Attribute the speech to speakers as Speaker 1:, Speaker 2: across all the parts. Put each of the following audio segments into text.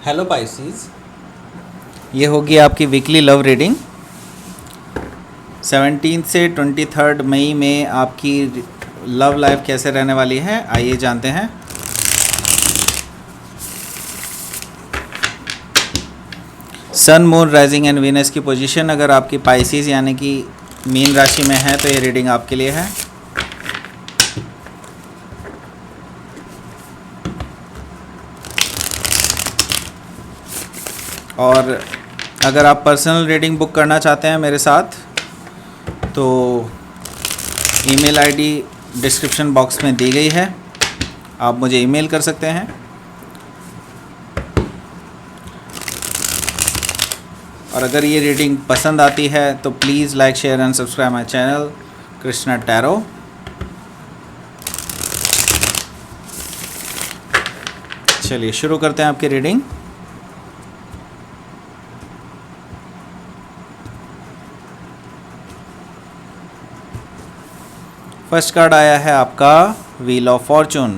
Speaker 1: Hello Pisces, ये होगी आपकी वीकली लव रीडिंग 17 से 23 मई में। आपकी लव लाइफ कैसे रहने वाली है, आइए जानते हैं। सन, मून, राइजिंग एंड वीनस की पोजीशन अगर आपकी पाइसिस यानी कि मीन राशि में है तो ये रीडिंग आपके लिए है। और अगर आप पर्सनल रीडिंग बुक करना चाहते हैं मेरे साथ तो ईमेल आईडी डिस्क्रिप्शन बॉक्स में दी गई है, आप मुझे ईमेल कर सकते हैं। और अगर ये रीडिंग पसंद आती है तो please like, share and subscribe my channel Krishna tarot. चलिए शुरू करते हैं आपकी रीडिंग। फर्स्ट कार्ड आया है आपका wheel of fortune,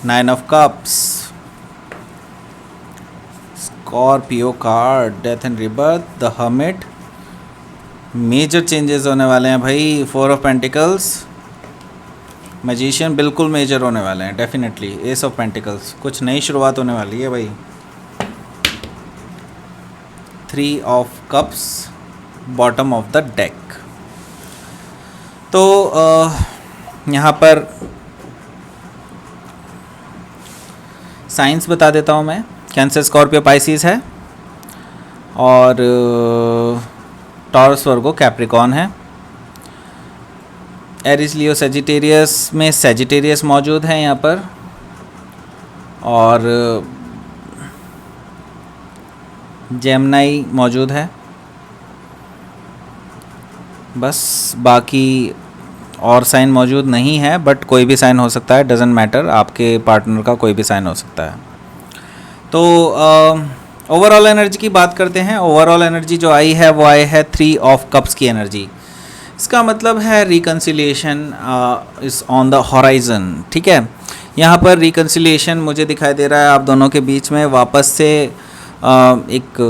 Speaker 1: 9 of cups, Scorpio card, death and rebirth, the hermit. Major changes होने वाले हैं भाई। 4 ऑफ पेंटिकल्स, मैजिशियन, बिल्कुल मेजर होने वाले हैं डेफिनेटली। एस ऑफ पेंटिकल्स, कुछ नई शुरुआत होने वाली है भाई। 3 of cups, bottom of the deck. तो यहाँ पर साइंस बता देता हूँ मैं। कैंसर, स्कॉर्पियो, पाइसिस है और टॉरस, वर्गो, कैप्रिकॉर्न है। एरिस, लियो, सेजिटेरियस में सेजिटेरियस मौजूद है यहाँ पर। और जेमिनी मौजूद है। बस बाकी और साइन मौजूद नहीं है, बट कोई भी साइन हो सकता है, डजेंट मैटर। आपके पार्टनर का कोई भी साइन हो सकता है। तो ओवरऑल एनर्जी की बात करते हैं। ओवरऑल एनर्जी जो आई है वो आई है 3 ऑफ कप्स की एनर्जी। इसका मतलब है reconciliation is on the horizon. ठीक है, यहाँ पर रिकन्सिलिएशन मुझे दिखाई दे रहा है आप दोनों के बीच में। वापस से एक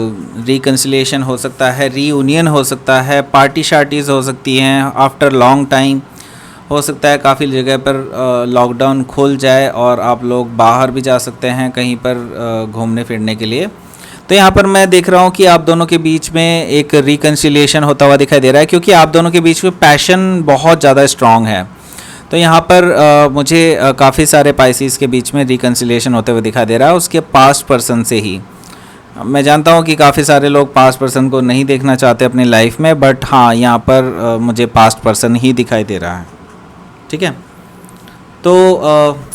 Speaker 1: रिकन्सिलिएशन हो सकता है, रीयूनियन हो सकता है, पार्टी शार्टीज़ हो सकती हैं आफ्टर लॉन्ग टाइम। हो सकता है काफ़ी जगह पर लॉकडाउन खुल जाए और आप लोग बाहर भी जा सकते हैं कहीं पर घूमने फिरने के लिए। तो यहाँ पर मैं देख रहा हूँ कि आप दोनों के बीच में एक रिकन्सिलिएशन होता हुआ दिखाई दे रहा है, क्योंकि आप दोनों के बीच में पैशन बहुत ज़्यादा स्ट्रॉन्ग है। तो यहाँ पर मुझे काफ़ी सारे पाइसिस के बीच में रिकन्सिलिएशन होते हुए दिखाई दे रहा है, उसके पास्ट पर्सन से ही। मैं जानता हूँ कि काफ़ी सारे लोग पास्ट पर्सन को नहीं देखना चाहते अपनी लाइफ में, बट हाँ यहाँ पर मुझे पास्ट पर्सन ही दिखाई दे रहा है। ठीक है, तो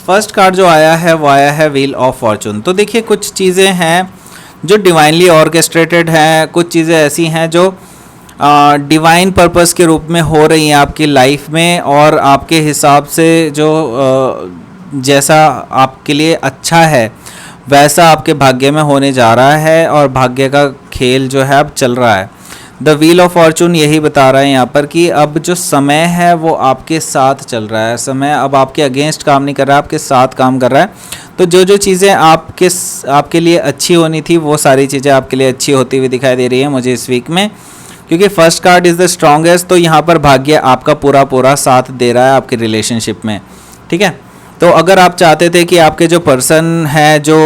Speaker 1: फर्स्ट कार्ड जो आया है वो आया है व्हील ऑफ फॉर्चून। तो देखिए, कुछ चीज़ें हैं जो डिवाइनली ऑर्केस्ट्रेटेड हैं, कुछ चीज़ें ऐसी हैं जो डिवाइन पर्पस के रूप में हो रही हैं आपकी लाइफ में, और आपके हिसाब से जो जैसा आपके लिए अच्छा है वैसा आपके भाग्य में होने जा रहा है, और भाग्य का खेल जो है अब चल रहा है। द व्हील ऑफ फॉर्चून यही बता रहा है यहाँ पर कि अब जो समय है वो आपके साथ चल रहा है। समय अब आपके अगेंस्ट काम नहीं कर रहा है, आपके साथ काम कर रहा है। तो जो जो चीज़ें आपके लिए अच्छी होनी थी वो सारी चीज़ें आपके लिए अच्छी होती हुई दिखाई दे रही है मुझे इस वीक में, क्योंकि first card is the strongest. तो यहाँ पर भाग्य आपका पूरा पूरा साथ दे रहा है आपके रिलेशनशिप में। ठीक है, तो अगर आप चाहते थे कि आपके जो पर्सन है जो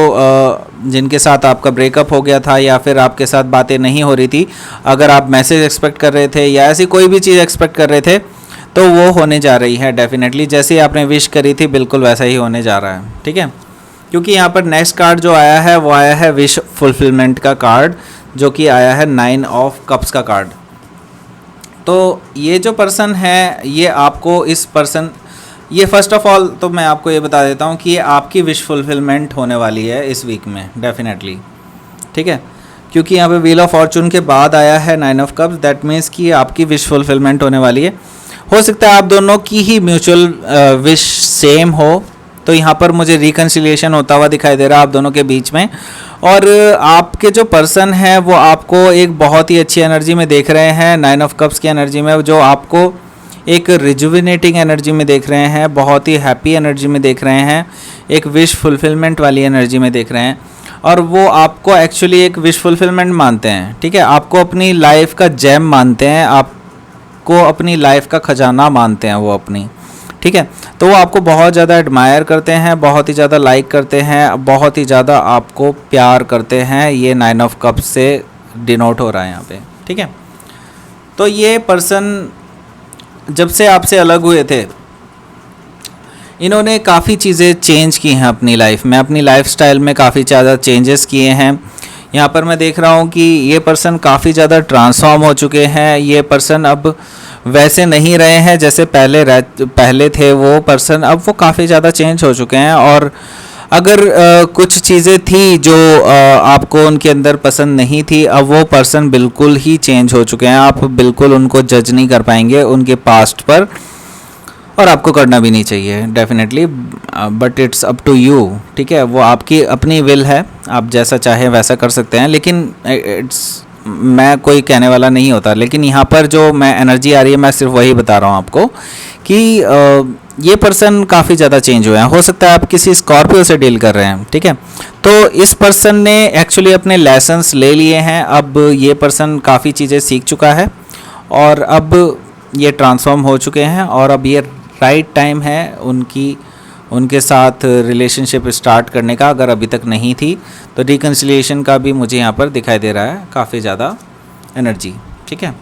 Speaker 1: जिनके साथ आपका ब्रेकअप हो गया था, या फिर आपके साथ बातें नहीं हो रही थी, अगर आप मैसेज एक्सपेक्ट कर रहे थे या ऐसी कोई भी चीज़ एक्सपेक्ट कर रहे थे, तो वो होने जा रही है डेफिनेटली। जैसे आपने विश करी थी बिल्कुल वैसा ही होने जा रहा है। ठीक है, क्योंकि यहाँ पर नेक्स्ट कार्ड जो आया है वो आया है विश फुलफिलमेंट का कार्ड, जो कि आया है 9 ऑफ कप्स का कार्ड। तो ये जो पर्सन है ये आपको ये फर्स्ट ऑफ ऑल तो मैं आपको ये बता देता हूँ कि ये आपकी विश फुलफिलमेंट होने वाली है इस वीक में डेफिनेटली। ठीक है, क्योंकि यहाँ पे व्हील ऑफ फॉर्चून के बाद आया है 9 ऑफ कप्स, दैट मीन्स कि आपकी विश फुलफिलमेंट होने वाली है। हो सकता है आप दोनों की ही म्यूचुअल विश सेम हो, तो यहाँ पर मुझे रिकन्सिलिएशन होता हुआ दिखाई दे रहा है आप दोनों के बीच में। और आपके जो पर्सन है वो आपको एक बहुत ही अच्छी एनर्जी में देख रहे हैं, 9 ऑफ कप्स की एनर्जी में, जो आपको एक रिजुविनेटिंग एनर्जी में देख रहे हैं, बहुत ही हैप्पी एनर्जी में देख रहे हैं, एक विश फुलफिलमेंट वाली एनर्जी में देख रहे हैं। और वो आपको एक्चुअली एक विश फुलफिलमेंट मानते हैं, ठीक है, आपको अपनी लाइफ का जेम मानते हैं, आपको अपनी लाइफ का खजाना मानते हैं वो अपनी, ठीक है। तो वो आपको बहुत ज़्यादा एडमायर करते हैं, बहुत ही ज़्यादा लाइक करते हैं, बहुत ही ज़्यादा आपको प्यार करते हैं। ये 9 ऑफ कप्स से डिनोट हो रहा है यहाँ पे, ठीक है। तो ये पर्सन जब से आपसे अलग हुए थे, इन्होंने काफ़ी चीज़ें चेंज की हैं अपनी लाइफ में, अपनी लाइफस्टाइल में काफ़ी ज़्यादा चेंजेस किए हैं। यहाँ पर मैं देख रहा हूँ कि ये पर्सन काफ़ी ज़्यादा ट्रांसफॉर्म हो चुके हैं। ये पर्सन अब वैसे नहीं रहे हैं जैसे पहले थे वो पर्सन, अब वो काफ़ी ज़्यादा चेंज हो चुके हैं। और अगर कुछ चीज़ें थी जो आपको उनके अंदर पसंद नहीं थी, अब वो पर्सन बिल्कुल ही चेंज हो चुके हैं। आप बिल्कुल उनको जज नहीं कर पाएंगे उनके पास्ट पर, और आपको करना भी नहीं चाहिए definitely, but it's up to you, ठीक है। वो आपकी अपनी विल है, आप जैसा चाहें वैसा कर सकते हैं, लेकिन मैं कोई कहने वाला नहीं होता। लेकिन यहाँ पर जो मैं एनर्जी आ रही है, मैं सिर्फ वही बता रहा हूँ आपको कि ये पर्सन काफ़ी ज़्यादा चेंज हुए हैं। हो सकता है आप किसी स्कॉर्पियो से डील कर रहे हैं, ठीक है। तो इस पर्सन ने एक्चुअली अपने लेसन्स ले लिए हैं। अब ये पर्सन काफ़ी चीज़ें सीख चुका है और अब ये ट्रांसफॉर्म हो चुके हैं, और अब ये राइट टाइम है उनके साथ रिलेशनशिप स्टार्ट करने का। अगर अभी तक नहीं थी तो रिकन्सिलिएशन का भी मुझे यहाँ पर दिखाई दे रहा है काफ़ी ज़्यादा एनर्जी, ठीक है।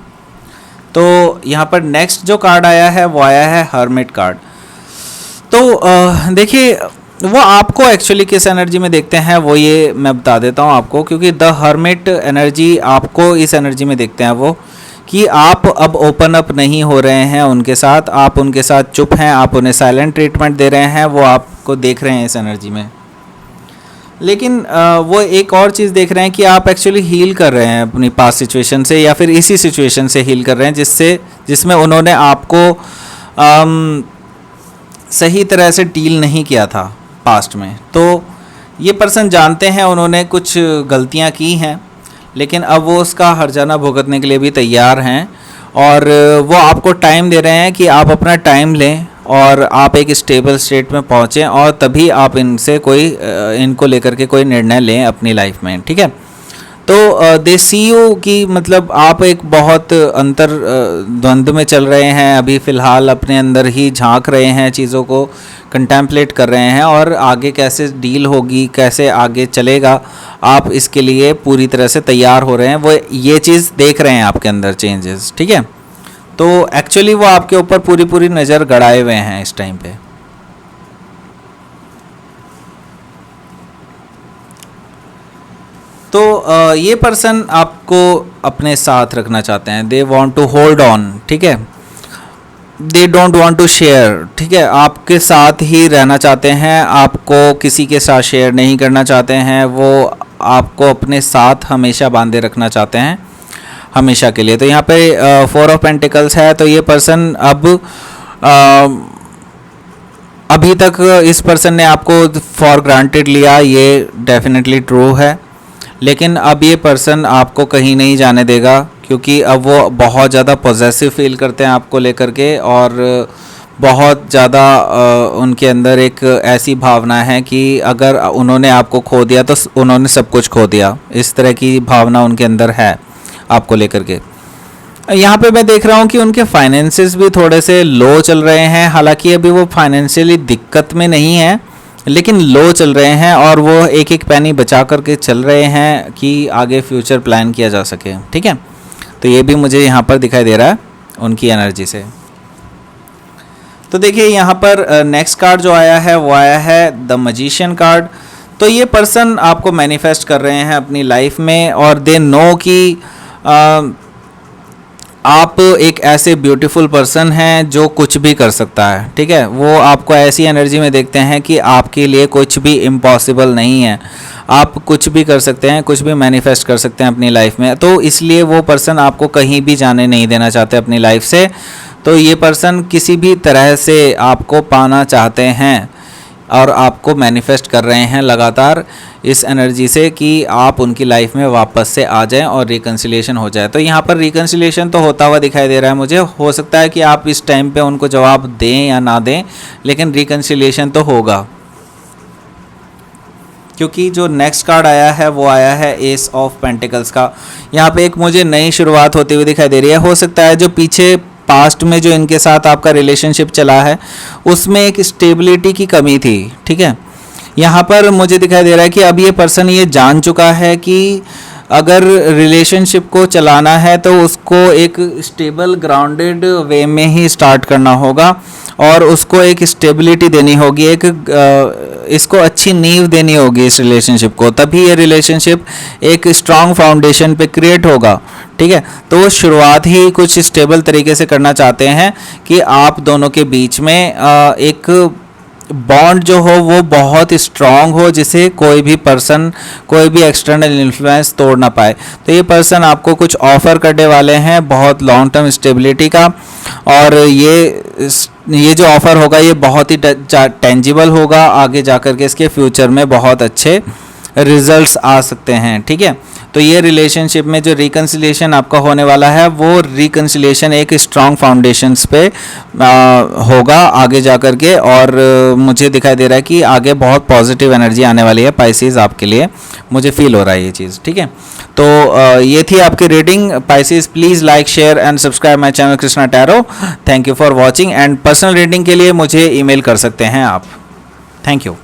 Speaker 1: तो यहाँ पर नेक्स्ट जो कार्ड आया है वो आया है हर्मिट कार्ड। तो देखिए वो आपको एक्चुअली किस एनर्जी में देखते हैं वो ये मैं बता देता हूँ आपको, क्योंकि द हर्मिट एनर्जी आपको इस एनर्जी में देखते हैं वो कि आप अब ओपन अप नहीं हो रहे हैं उनके साथ, आप उनके साथ चुप हैं, आप उन्हें साइलेंट ट्रीटमेंट दे रहे हैं, वो आपको देख रहे हैं इस एनर्जी में। लेकिन वो एक और चीज़ देख रहे हैं कि आप एक्चुअली हील कर रहे हैं अपनी पास्ट सिचुएशन से, या फिर इसी सिचुएशन से हील कर रहे हैं जिसमें उन्होंने आपको सही तरह से डील नहीं किया था पास्ट में। तो ये पर्सन जानते हैं उन्होंने कुछ गलतियां की हैं, लेकिन अब वो उसका हर्जाना भुगतने के लिए भी तैयार हैं, और वो आपको टाइम दे रहे हैं कि आप अपना टाइम लें और आप एक स्टेबल स्टेट में पहुँचें, और तभी आप इनको लेकर के कोई निर्णय लें अपनी लाइफ में, ठीक है। तो दे सी यू कि मतलब आप एक बहुत अंतर द्वंद्व में चल रहे हैं अभी फ़िलहाल, अपने अंदर ही झांक रहे हैं, चीज़ों को कंटेम्पलेट कर रहे हैं, और आगे कैसे डील होगी, कैसे आगे चलेगा, आप इसके लिए पूरी तरह से तैयार हो रहे हैं। वो ये चीज़ देख रहे हैं आपके अंदर चेंजेस, ठीक है। तो एक्चुअली वो आपके ऊपर पूरी नज़र गड़ाए हुए हैं इस टाइम पे। तो ये पर्सन आपको अपने साथ रखना चाहते हैं, they want to hold on, ठीक है, they don't want to share, ठीक है, आपके साथ ही रहना चाहते हैं, आपको किसी के साथ शेयर नहीं करना चाहते हैं, वो आपको अपने साथ हमेशा बांधे रखना चाहते हैं हमेशा के लिए। तो यहाँ पे 4 ऑफ पेंटिकल्स है, तो ये पर्सन अब अभी तक इस पर्सन ने आपको फॉर ग्रांटेड लिया, ये डेफिनेटली ट्रू है, लेकिन अब ये पर्सन आपको कहीं नहीं जाने देगा, क्योंकि अब वो बहुत ज़्यादा पॉजेसिव फील करते हैं आपको लेकर के, और बहुत ज़्यादा उनके अंदर एक ऐसी भावना है कि अगर उन्होंने आपको खो दिया तो उन्होंने सब कुछ खो दिया, इस तरह की भावना उनके अंदर है आपको लेकर के। यहाँ पे मैं देख रहा हूँ कि उनके फाइनेंसेस भी थोड़े से लो चल रहे हैं, हालांकि अभी वो फाइनेंशियली दिक्कत में नहीं है, लेकिन लो चल रहे हैं, और वो एक एक पैनी बचा करके चल रहे हैं कि आगे फ्यूचर प्लान किया जा सके, ठीक है। तो ये भी मुझे यहाँ पर दिखाई दे रहा है उनकी एनर्जी से। तो देखिए यहाँ पर नेक्स्ट कार्ड जो आया है वो आया है द मैजिशियन कार्ड। तो ये पर्सन आपको मैनिफेस्ट कर रहे हैं अपनी लाइफ में, और दे नो कि आप एक ऐसे ब्यूटीफुल पर्सन हैं जो कुछ भी कर सकता है, ठीक है। वो आपको ऐसी एनर्जी में देखते हैं कि आपके लिए कुछ भी इम्पॉसिबल नहीं है, आप कुछ भी कर सकते हैं, कुछ भी मैनिफेस्ट कर सकते हैं अपनी लाइफ में। तो इसलिए वो पर्सन आपको कहीं भी जाने नहीं देना चाहते अपनी लाइफ से। तो ये पर्सन किसी भी तरह से आपको पाना चाहते हैं, और आपको मैनिफेस्ट कर रहे हैं लगातार इस एनर्जी से कि आप उनकी लाइफ में वापस से आ जाएं और रिकन्सिलिएशन हो जाए। तो यहाँ पर रिकन्सिलिएशन तो होता हुआ दिखाई दे रहा है मुझे। हो सकता है कि आप इस टाइम पे उनको जवाब दें या ना दें, लेकिन रिकन्सिलिएशन तो होगा, क्योंकि जो नेक्स्ट कार्ड आया है वो आया है एस ऑफ पेंटिकल्स का। यहाँ पे एक मुझे नई शुरुआत होती हुई दिखाई दे रही है। हो सकता है जो पीछे पास्ट में जो इनके साथ आपका रिलेशनशिप चला है उसमें एक स्टेबिलिटी की कमी थी, ठीक है। यहाँ पर मुझे दिखाई दे रहा है कि अब ये पर्सन ये जान चुका है कि अगर रिलेशनशिप को चलाना है तो उसको एक स्टेबल ग्राउंडेड वे में ही स्टार्ट करना होगा और उसको एक स्टेबिलिटी देनी होगी, इसको अच्छी नींव देनी होगी इस रिलेशनशिप को, तभी ये रिलेशनशिप एक स्ट्रांग फाउंडेशन पे क्रिएट होगा, ठीक है। तो वो शुरुआत ही कुछ स्टेबल तरीके से करना चाहते हैं कि आप दोनों के बीच में एक बॉन्ड जो हो वो बहुत स्ट्रांग हो, जिसे कोई भी पर्सन, कोई भी एक्सटर्नल इन्फ्लुएंस तोड़ ना पाए। तो ये पर्सन आपको कुछ ऑफ़र करने वाले हैं बहुत लॉन्ग टर्म स्टेबिलिटी का, और ये जो ऑफ़र होगा ये बहुत ही टेंजिबल होगा। आगे जाकर के इसके फ्यूचर में बहुत अच्छे रिजल्ट्स आ सकते हैं, ठीक है। तो ये रिलेशनशिप में जो रिकन्सिलिएशन आपका होने वाला है वो रिकन्सिलिएशन एक स्ट्रांग फाउंडेशंस पे होगा आगे जा कर के, और मुझे दिखाई दे रहा है कि आगे बहुत पॉजिटिव एनर्जी आने वाली है पाइसेस आपके लिए, मुझे फील हो रहा है ये चीज़, ठीक है। तो ये थी आपकी reading Pisces. Please like, share and subscribe my channel Krishna tarot. Thank you for watching, and personal reading के लिए मुझे ईमेल कर सकते हैं आप। Thank you.